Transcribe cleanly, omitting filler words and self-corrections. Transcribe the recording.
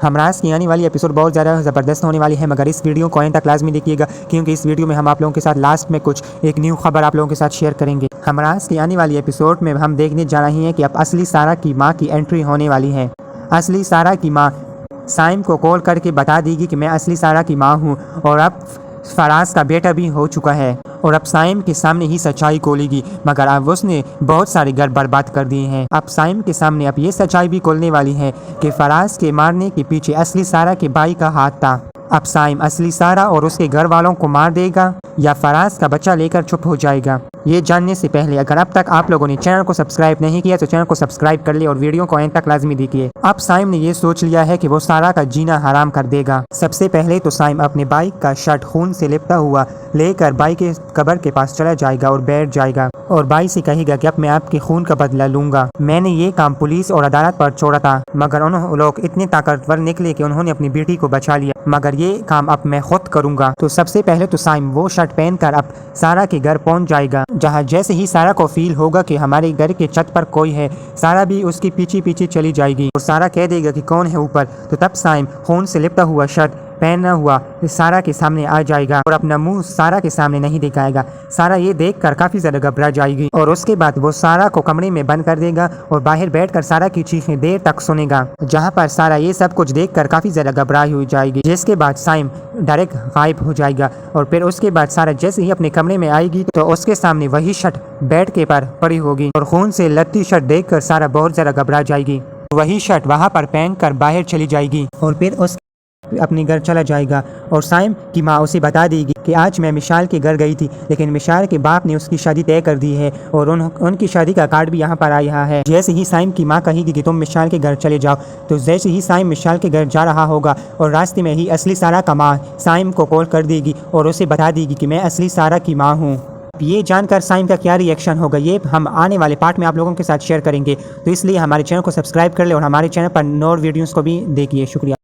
हमराज की आने वाली एपिसोड बहुत ज़्यादा ज़बरदस्त होने वाली है, मगर इस वीडियो को एंड तक लाजमी देखिएगा, क्योंकि इस वीडियो में हम आप लोगों के साथ लास्ट में कुछ एक न्यू खबर आप लोगों के साथ शेयर करेंगे। हमराज की आने वाली एपिसोड में हम देखने जा रहे हैं कि अब असली सारा की माँ की एंट्री होने वाली है। असली सारा की माँ साइम को कॉल करके बता देगी कि मैं असली सारा की माँ हूँ और अब फराज का बेटा भी हो चुका है और अब साइम के सामने ही सच्चाई खोलेगी, मगर अब उसने बहुत सारे घर बर्बाद कर दिए हैं। अब साइम के सामने अब ये सच्चाई भी खोलने वाली है कि फराज के मारने के पीछे असली सारा के भाई का हाथ था। अब साइम असली सारा और उसके घर वालों को मार देगा या फराज का बच्चा लेकर चुप हो जाएगा। ये जानने से पहले अगर अब तक आप लोगों ने चैनल को सब्सक्राइब नहीं किया तो चैनल को सब्सक्राइब कर ले और वीडियो को एंड तक लाजमी देखिए। अब साइम ने ये सोच लिया है कि वो सारा का जीना हराम कर देगा। सबसे पहले तो साइम अपने बाइक का शर्ट खून से लिपटा हुआ लेकर बाइक के कब्र के पास चला जाएगा और बैठ जाएगा और बाई से कहेगा कि अब मैं आपके खून का बदला लूंगा। मैंने ये काम पुलिस और अदालत पर छोड़ा था, मगर उन लोग इतने ताकतवर निकले कि उन्होंने अपनी बेटी को बचा लिया, मगर ये काम अब मैं खुद करूंगा। तो सबसे पहले तो साइम वो शर्ट पहनकर अब सारा के घर पहुंच जाएगा, जहां जैसे ही सारा को फील होगा कि हमारे घर के छत पर कोई है, सारा भी उसकी पीछे पीछे चली जाएगी और सारा कह देगा कि कौन है ऊपर। तो तब साइम खून से लिपटा हुआ शर्ट पहना हुआ सारा के सामने आ जाएगा और अपना मुंह सारा के सामने नहीं दिखाएगा। सारा ये देखकर काफी ज्यादा घबरा जाएगी और उसके बाद वो सारा को कमरे में बंद कर देगा और बाहर बैठकर सारा की चीखें देर तक सुनेगा, जहां पर सारा ये सब कुछ देखकर काफी ज्यादा घबराई हुई जाएगी। जिसके बाद साइम डायरेक्ट गायब हो जाएगा और फिर उसके बाद सारा जैसे ही अपने कमरे में आएगी तो उसके सामने वही शर्ट बेड के पर पड़ी होगी और खून से लत्ती शर्ट देखकर सारा बहुत ज्यादा घबरा जाएगी। वही शर्ट वहां पर पहनकर बाहर चली जाएगी और फिर उस अपने घर चला जाएगा और साइम की माँ उसे बता देगी कि आज मैं मिशाल के घर गई थी, लेकिन मिशाल के बाप ने उसकी शादी तय कर दी है और उनकी शादी का कार्ड भी यहाँ पर आया है। जैसे ही साइम की माँ कहेगी कि तुम मिशाल के घर चले जाओ, तो जैसे ही साइम मिशाल के घर जा रहा होगा और रास्ते में ही असली सारा का माँ साइम को कॉल कर देगी और उसे बता देगी कि मैं असली सारा की माँ हूँ। ये जानकर साइम का क्या रिएक्शन होगा ये हम आने वाले पार्ट में आप लोगों के साथ शेयर करेंगे, तो इसलिए हमारे चैनल को सब्सक्राइब कर ले और हमारे चैनल पर नोर वीडियोस को भी देखिए। शुक्रिया।